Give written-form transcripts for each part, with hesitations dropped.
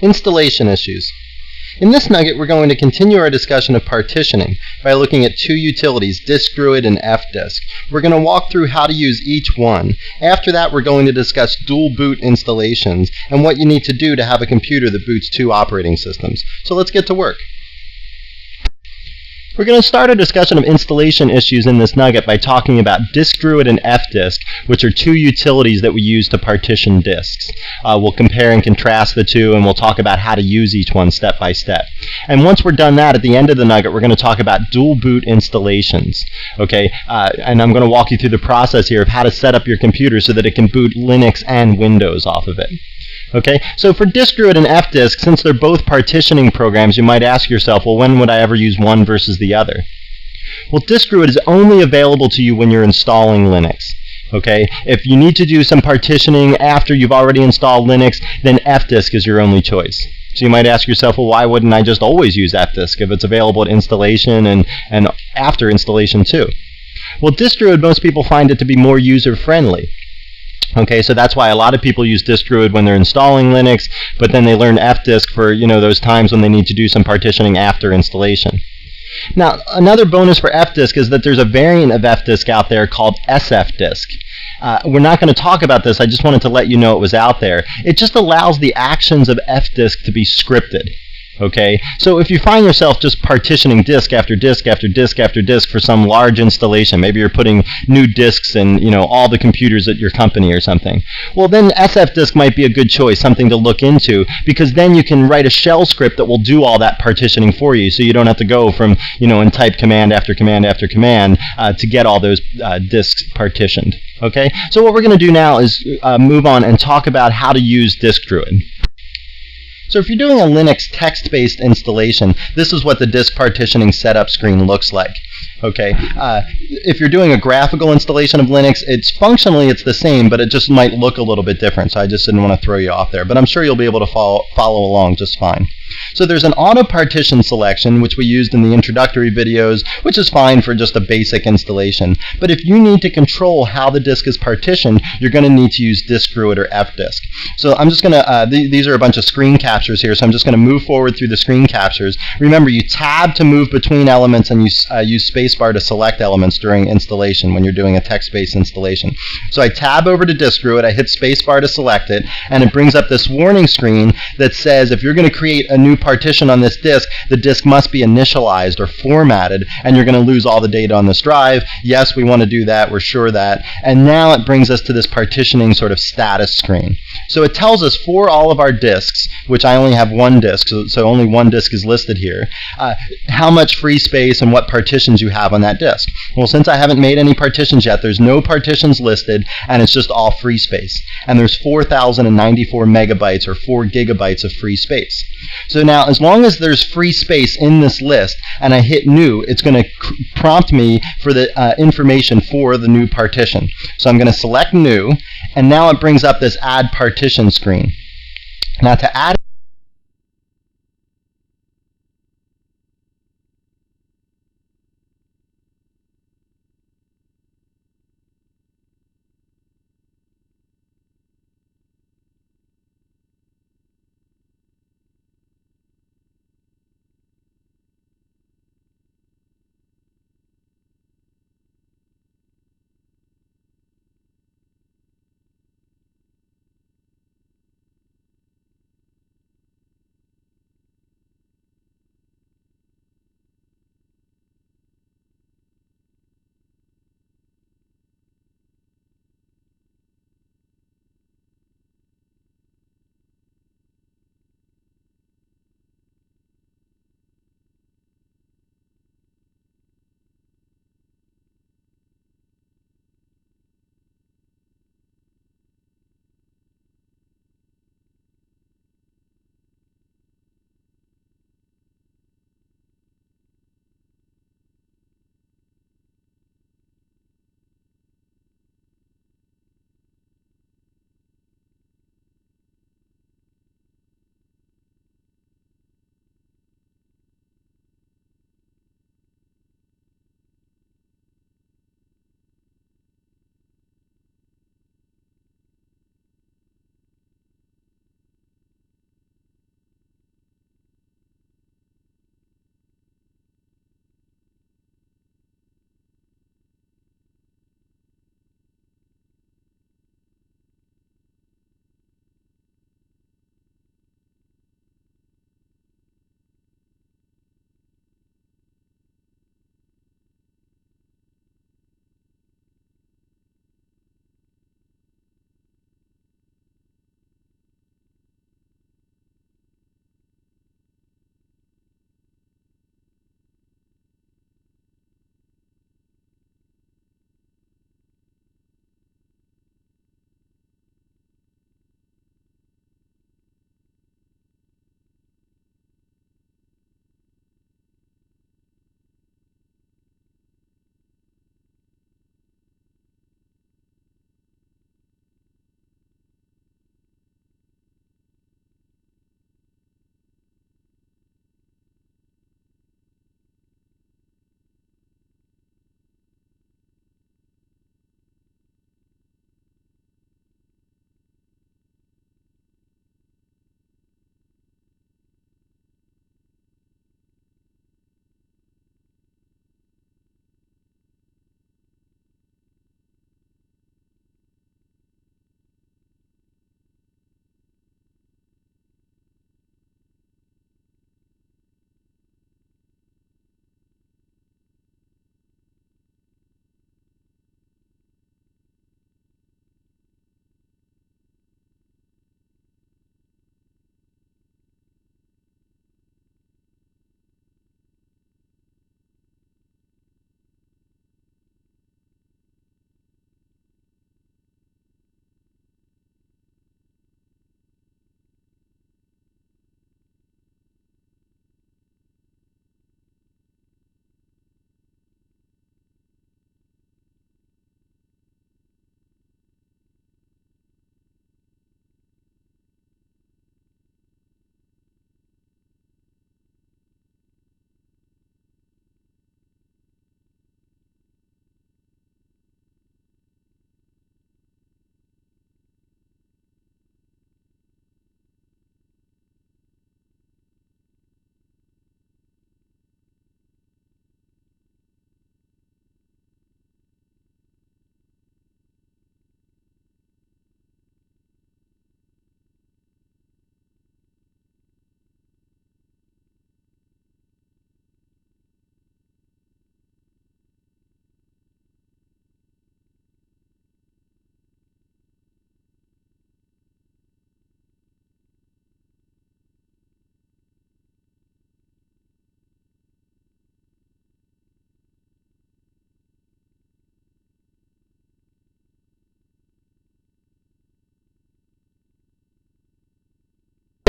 Installation issues. In this nugget, we're going to continue our discussion of partitioning by looking at two utilities, DiskDruid and FDisk. We're going to walk through how to use each one. After that, we're going to discuss dual boot installations and what you need to do to have a computer that boots two operating systems. So let's get to work. We're going to start a discussion of installation issues in this nugget by talking about DiskDruid and FDisk, which are two utilities that we use to partition disks. We'll compare and contrast the two, and we'll talk about how to use each one step by step. And once we're done that, at the end of the nugget, we're going to talk about dual boot installations. Okay, and I'm going to walk you through the process here of how to set up your computer so that it can boot Linux and Windows off of it. Okay, so for DiskDruid and FDisk, since they're both partitioning programs, you might ask yourself, well, when would I ever use one versus the other? Well, DiskDruid is only available to you when you're installing Linux. Okay, if you need to do some partitioning after you've already installed Linux, then FDisk is your only choice. So you might ask yourself, well, why wouldn't I just always use FDisk if it's available at installation and after installation too? Well, DiskDruid, most people find it to be more user-friendly. Okay, so that's why a lot of people use DiskDruid when they're installing Linux, but then they learn FDisk for, those times when they need to do some partitioning after installation. Now, another bonus for FDisk is that there's a variant of FDisk out there called SFDisk. We're not going to talk about this, I just wanted to let you know it was out there. It just allows the actions of FDisk to be scripted. Okay, so if you find yourself just partitioning disk after disk after disk after disk for some large installation, maybe you're putting new disks in, all the computers at your company or something, well then SFDisk might be a good choice, something to look into, because then you can write a shell script that will do all that partitioning for you, so you don't have to go from, and type command after command after command to get all those disks partitioned. Okay, so what we're going to do now is move on and talk about how to use DiskDruid. So if you're doing a Linux text-based installation, this is what the disk partitioning setup screen looks like. Okay, if you're doing a graphical installation of Linux, functionally it's the same, but it just might look a little bit different, so I just didn't want to throw you off there. But I'm sure you'll be able to follow along just fine. So there's an auto partition selection, which we used in the introductory videos, which is fine for just a basic installation. But if you need to control how the disk is partitioned, you're going to need to use DiskDruid or FDisk. So I'm just going to, these are a bunch of screen captures here, so I'm just going to move forward through the screen captures. Remember, you tab to move between elements and you use spacebar to select elements during installation when you're doing a text-based installation. So I tab over to DiskDruid, I hit spacebar to select it, and it brings up this warning screen that says if you're going to create a new partition on this disk, the disk must be initialized or formatted, and you're going to lose all the data on this drive. Yes, we want to do that, we're sure of that. And now it brings us to this partitioning sort of status screen. So it tells us for all of our disks, which I only have one disk, so only one disk is listed here, how much free space and what partitions you have on that disk. Well, since I haven't made any partitions yet, there's no partitions listed, and it's just all free space. And there's 4,094 megabytes or 4 gigabytes of free space. So now, as long as there's free space in this list, and I hit new, it's going to prompt me for the information for the new partition. So I'm going to select new, and now it brings up this add partition screen. Now to add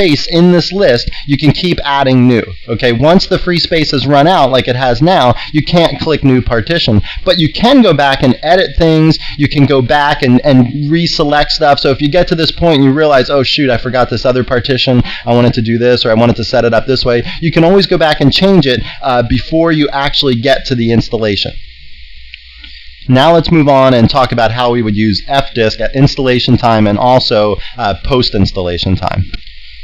space in this list, you can keep adding new. Okay, once the free space has run out, like it has now, you can't click new partition. But you can go back and edit things. You can go back and reselect stuff. So if you get to this point and you realize, oh shoot, I forgot this other partition, I wanted to do this, or I wanted to set it up this way, you can always go back and change it before you actually get to the installation. Now let's move on and talk about how we would use fdisk at installation time and also post-installation time.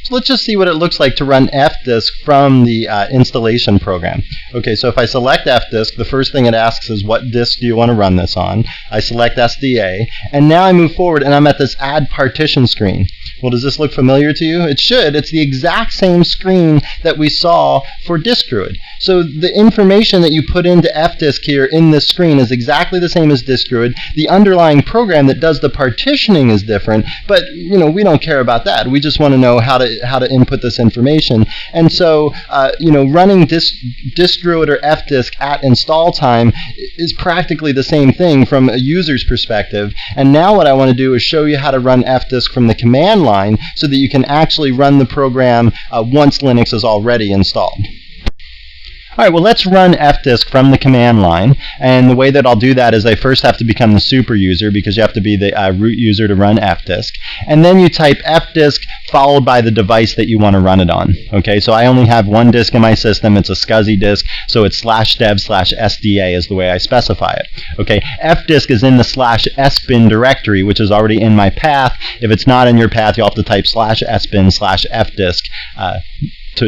So let's just see what it looks like to run fdisk from the installation program. Okay, so if I select fdisk, the first thing it asks is what disk do you want to run this on. I select SDA, and now I move forward and I'm at this add partition screen. Well, does this look familiar to you? It should. It's the exact same screen that we saw for DiskDruid. So the information that you put into fdisk here in this screen is exactly the same as DiskDruid. The underlying program that does the partitioning is different, but we don't care about that. We just want to know how to input this information. And so running DiskDruid or fdisk at install time is practically the same thing from a user's perspective. And now what I want to do is show you how to run fdisk from the command line so that you can actually run the program once Linux is already installed. All right, well, let's run fdisk from the command line. And the way that I'll do that is I first have to become the super user, because you have to be the root user to run fdisk. And then you type fdisk followed by the device that you want to run it on. Okay, so I only have one disk in my system. It's a SCSI disk, so it's /dev/SDA is the way I specify it. Okay, fdisk is in the /sbin directory, which is already in my path. If it's not in your path, you'll have to type /sbin/fdisk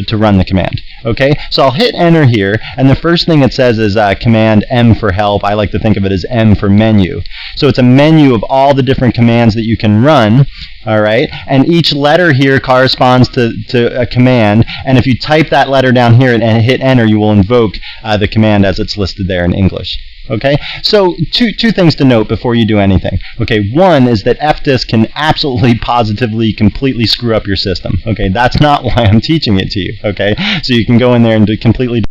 to run the command. Okay, so I'll hit enter here, and the first thing it says is command M for help. I like to think of it as M for menu. So it's a menu of all the different commands that you can run. All right, and each letter here corresponds to a command, and if you type that letter down here and hit enter, you will invoke the command as it's listed there in English. Okay, so two things to note before you do anything. Okay, one is that fdisk can absolutely, positively, completely screw up your system. Okay, that's not why I'm teaching it to you. Okay, so you can go in there and do completely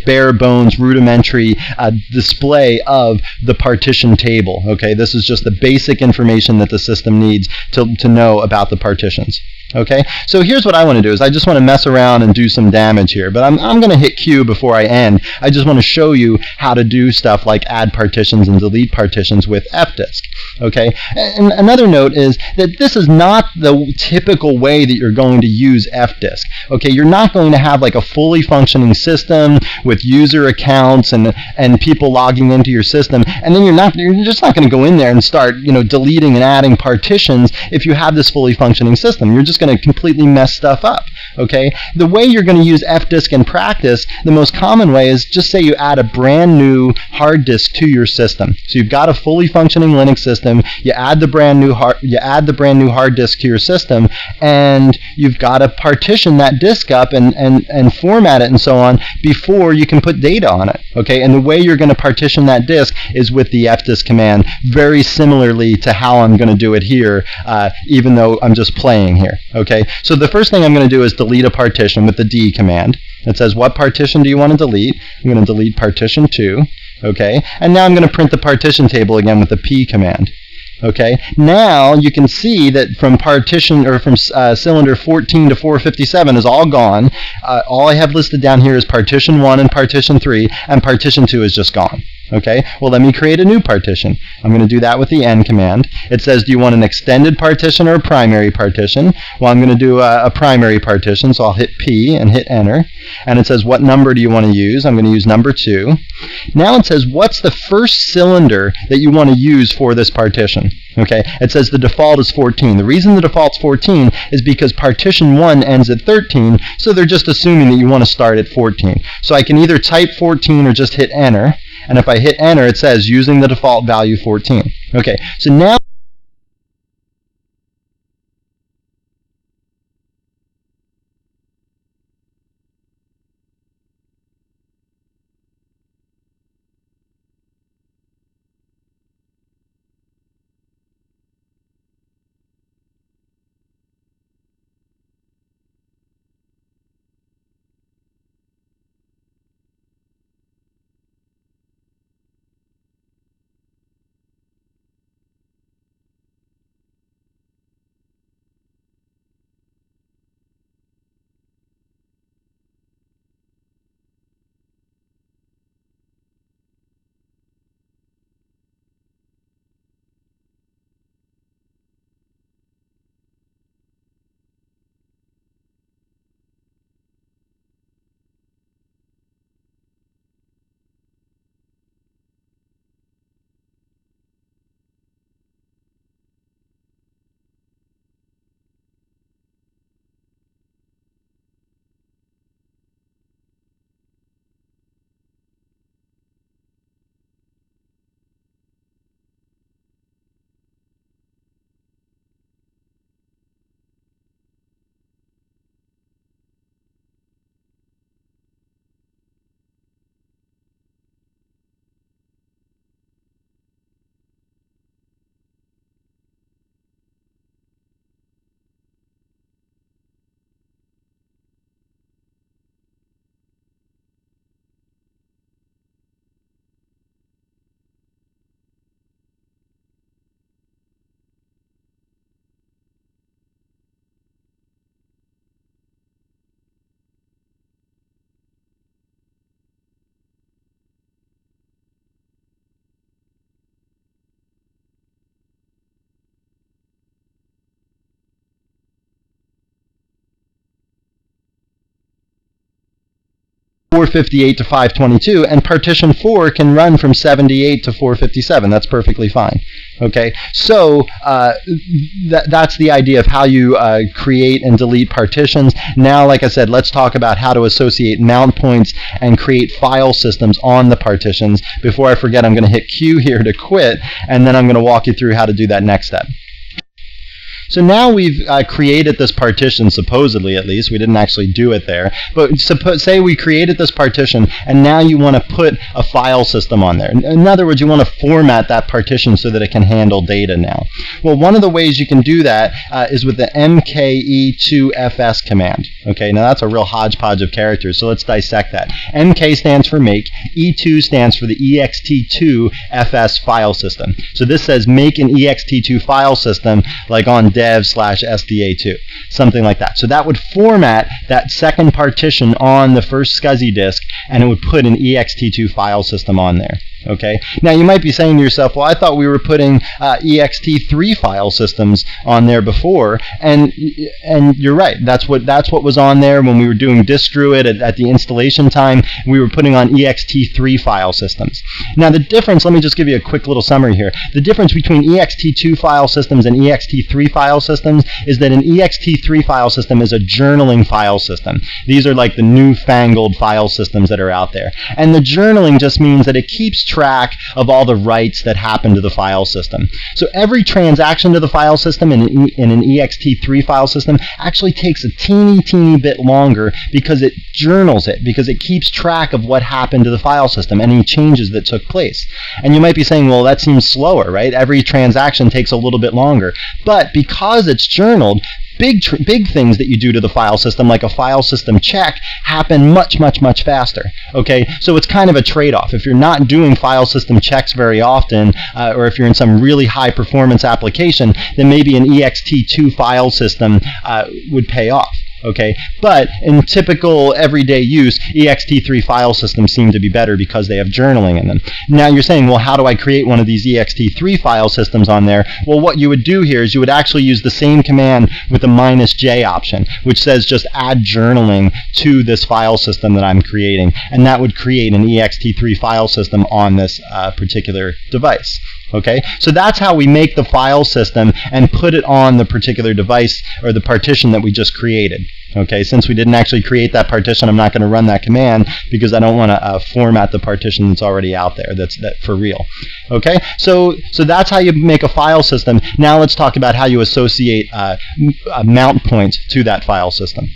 bare bones, rudimentary display of the partition table. Okay, this is just the basic information that the system needs to know about the partitions. Okay, so here's what I want to do is I just want to mess around and do some damage here, but I'm going to hit Q before I end. I just want to show you how to do stuff like add partitions and delete partitions with fdisk. Okay, and another note is that this is not the typical way that you're going to use fdisk. Okay, you're not going to have like a fully functioning system with user accounts and people logging into your system, and then you're just not going to go in there and start deleting and adding partitions if you have this fully functioning system. You're just going to completely mess stuff up. Okay, the way you're going to use fdisk in practice, the most common way is just say you add a brand new hard disk to your system. So you've got a fully functioning Linux system, you add the brand new hard disk to your system, and you've got to partition that disk up and format it and so on before you can put data on it. Okay, and the way you're going to partition that disk is with the fdisk command, very similarly to how I'm going to do it here, even though I'm just playing here. Okay, so the first thing I'm going to do is delete a partition with the D command. It says, what partition do you want to delete? I'm going to delete partition 2. Okay, and now I'm going to print the partition table again with the P command. Okay, now you can see that from cylinder 14 to 457 is all gone. All I have listed down here is partition 1 and partition 3, and partition 2 is just gone. Okay, well, let me create a new partition. I'm going to do that with the N command. It says, do you want an extended partition or a primary partition? Well, I'm going to do a primary partition, so I'll hit P and hit enter. And it says, what number do you want to use? I'm going to use number 2. Now it says, what's the first cylinder that you want to use for this partition? Okay, it says the default is 14. The reason the default's 14 is because partition 1 ends at 13, so they're just assuming that you want to start at 14. So I can either type 14 or just hit enter. And if I hit enter, it says using the default value 14. Okay, so now .458 to 522, and partition 4 can run from 78 to 457. That's perfectly fine. Okay, so that's the idea of how you create and delete partitions. Now, like I said, let's talk about how to associate mount points and create file systems on the partitions. Before I forget, I'm going to hit Q here to quit, and then I'm going to walk you through how to do that next step. So now we've created this partition, supposedly at least. We didn't actually do it there. But say we created this partition, and now you want to put a file system on there. In other words, you want to format that partition so that it can handle data now. Well, one of the ways you can do that is with the mke2fs command. Okay, now that's a real hodgepodge of characters, so let's dissect that. MK stands for make, E2 stands for the ext2fs file system. So this says make an ext2 file system, like on dev/sda2, something like that. So that would format that second partition on the first SCSI disk, and it would put an ext2 file system on there. Okay. Now you might be saying to yourself, well, I thought we were putting ext3 file systems on there before, and you're right. That's what was on there when we were doing DiskDruid at the installation time. We were putting on ext3 file systems. Now the difference, let me just give you a quick little summary here. The difference between ext2 file systems and ext3 file systems is that an ext3 file system is a journaling file system. These are like the newfangled file systems that are out there. And the journaling just means that it keeps track of all the writes that happen to the file system. So every transaction to the file system in an ext3 file system actually takes a teeny bit longer because it journals it, because it keeps track of what happened to the file system, any changes that took place. And you might be saying, well, that seems slower, right? Every transaction takes a little bit longer. But because it's journaled, big things that you do to the file system, like a file system check, happen much faster. Okay, so it's kind of a trade-off. If you're not doing file system checks very often, or if you're in some really high performance application, then maybe an ext2 file system would pay off. Okay, but in typical everyday use, ext3 file systems seem to be better because they have journaling in them. Now you're saying, well, how do I create one of these ext3 file systems on there? Well, what you would do here is you would actually use the same command with the -j option, which says just add journaling to this file system that I'm creating, and that would create an ext3 file system on this particular device. Okay, so that's how we make the file system and put it on the particular device or the partition that we just created. Okay, since we didn't actually create that partition, I'm not going to run that command because I don't want to format the partition that's already out there. That's for real. Okay, so that's how you make a file system. Now let's talk about how you associate mount points to that file system.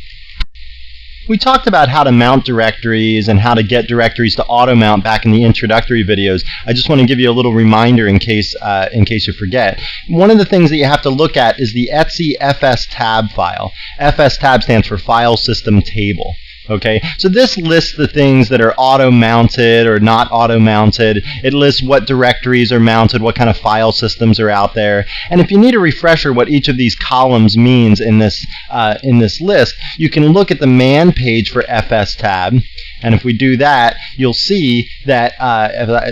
We talked about how to mount directories and how to get directories to auto-mount back in the introductory videos. I just want to give you a little reminder in case you forget. One of the things that you have to look at is the etc fstab file. Fstab stands for File System Table. Okay, so this lists the things that are auto-mounted or not auto-mounted. It lists what directories are mounted, what kind of file systems are out there. And if you need a refresher what each of these columns means in this list, you can look at the man page for fstab. And if we do that, you'll see that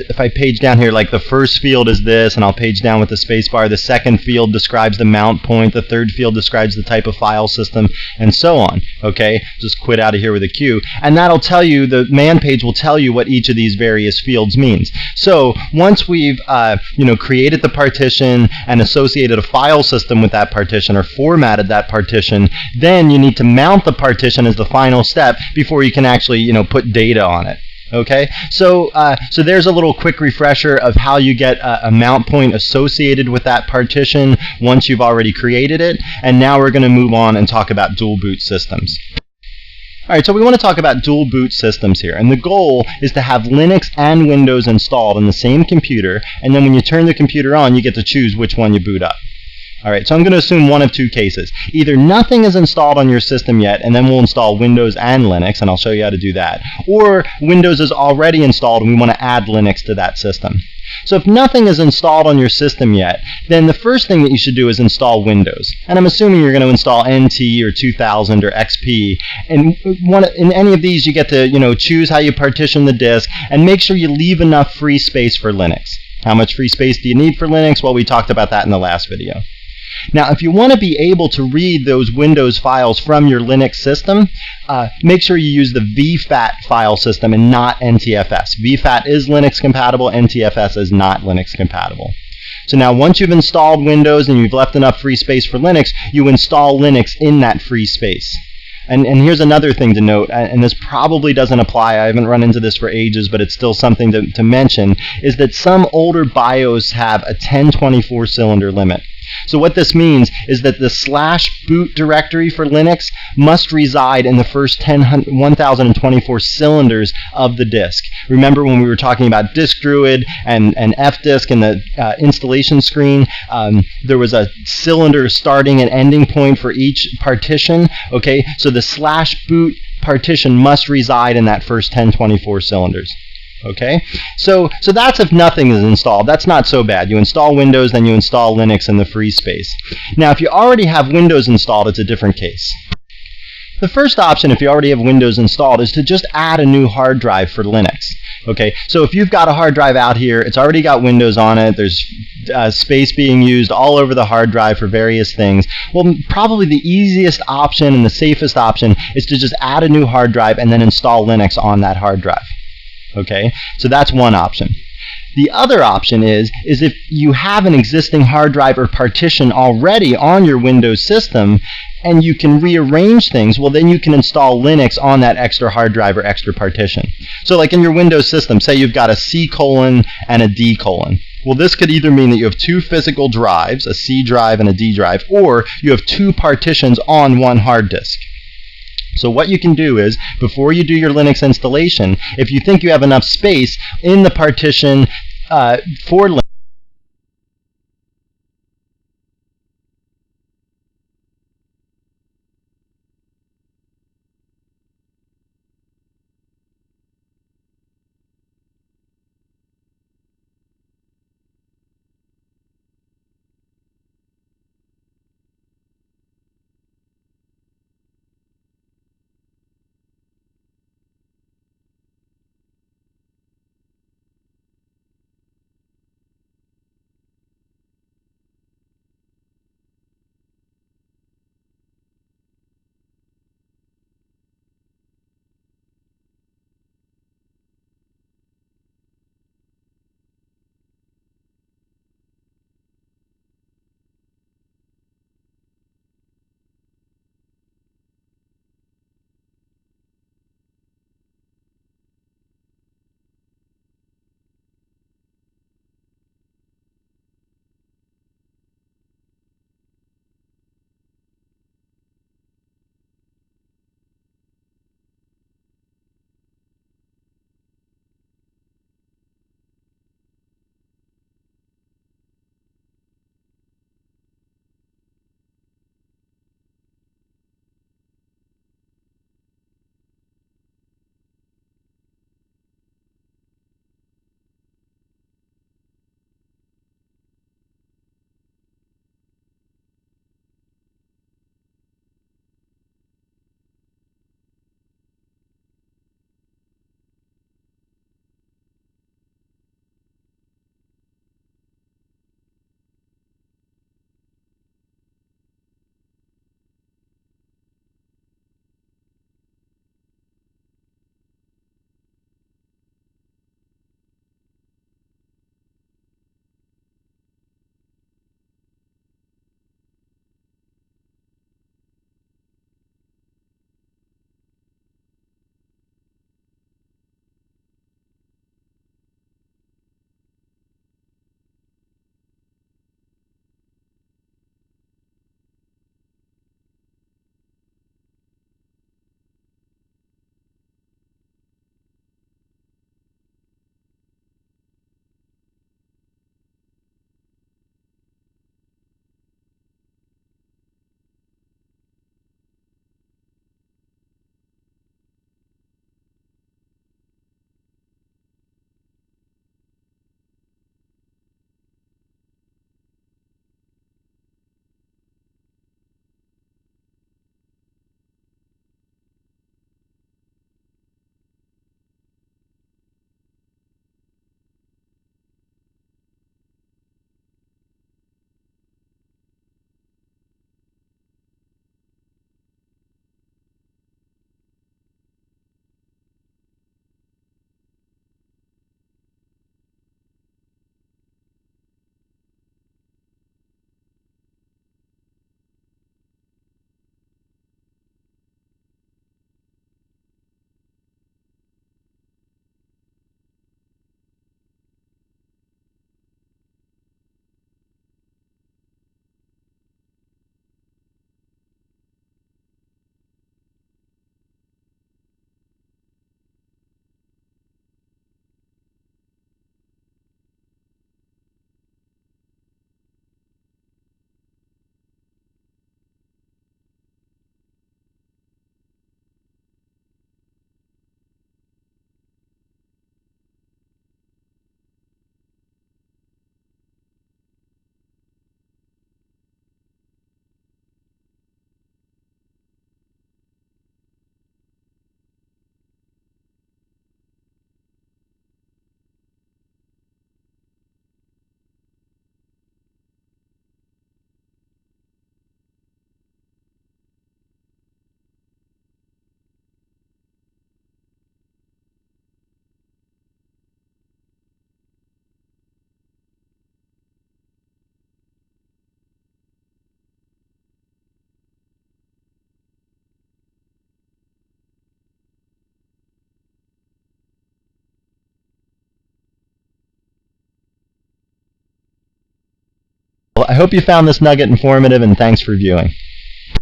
if I page down here, like the first field is this, and I'll page down with the space bar. The second field describes the mount point. The third field describes the type of file system, and so on. Okay, just quit out of here with a Q. And that'll tell you, the man page will tell you what each of these various fields means. So once we've created the partition and associated a file system with that partition or formatted that partition, then you need to mount the partition as the final step before you can actually put data on it. Okay, so there's a little quick refresher of how you get a mount point associated with that partition once you've already created it. And now we're going to move on and talk about dual boot systems. Alright, so we want to talk about dual boot systems here, and the goal is to have Linux and Windows installed on the same computer, and then when you turn the computer on, you get to choose which one you boot up. Alright, so I'm going to assume one of two cases. Either nothing is installed on your system yet, and then we'll install Windows and Linux, and I'll show you how to do that. Or Windows is already installed, and we want to add Linux to that system. So if nothing is installed on your system yet, then the first thing that you should do is install Windows. And I'm assuming you're going to install NT or 2000 or XP. And in any of these, you get to choose how you partition the disk, and make sure you leave enough free space for Linux. How much free space do you need for Linux? Well, we talked about that in the last video. Now, if you want to be able to read those Windows files from your Linux system, make sure you use the VFAT file system and not NTFS. VFAT is Linux compatible, NTFS is not Linux compatible. So now once you've installed Windows and you've left enough free space for Linux, you install Linux in that free space. And here's another thing to note, and this probably doesn't apply, I haven't run into this for ages, but it's still something to mention, is that some older BIOS have a 1024 cylinder limit. So what this means is that the /boot directory for Linux must reside in the first 1024 cylinders of the disk. Remember when we were talking about DiskDruid and fdisk in the installation screen, there was a cylinder starting and ending point for each partition. Okay, so the /boot partition must reside in that first 1024 cylinders. Okay, so that's if nothing is installed. That's not so bad. You install Windows, then you install Linux in the free space. Now, if you already have Windows installed, it's a different case. The first option, if you already have Windows installed, is to just add a new hard drive for Linux. Okay, so if you've got a hard drive out here, it's already got Windows on it, there's space being used all over the hard drive for various things, well, probably the easiest option and the safest option is to just add a new hard drive and then install Linux on that hard drive. Okay, so that's one option. The other option is if you have an existing hard drive or partition already on your Windows system and you can rearrange things, well, then you can install Linux on that extra hard drive or extra partition. So like in your Windows system, say you've got a C colon and a D colon. Well, this could either mean that you have two physical drives, a C drive and a D drive, or you have two partitions on one hard disk. So what you can do is, before you do your Linux installation, if you think you have enough space in the partition for Linux, Well, I hope you found this nugget informative, and thanks for viewing.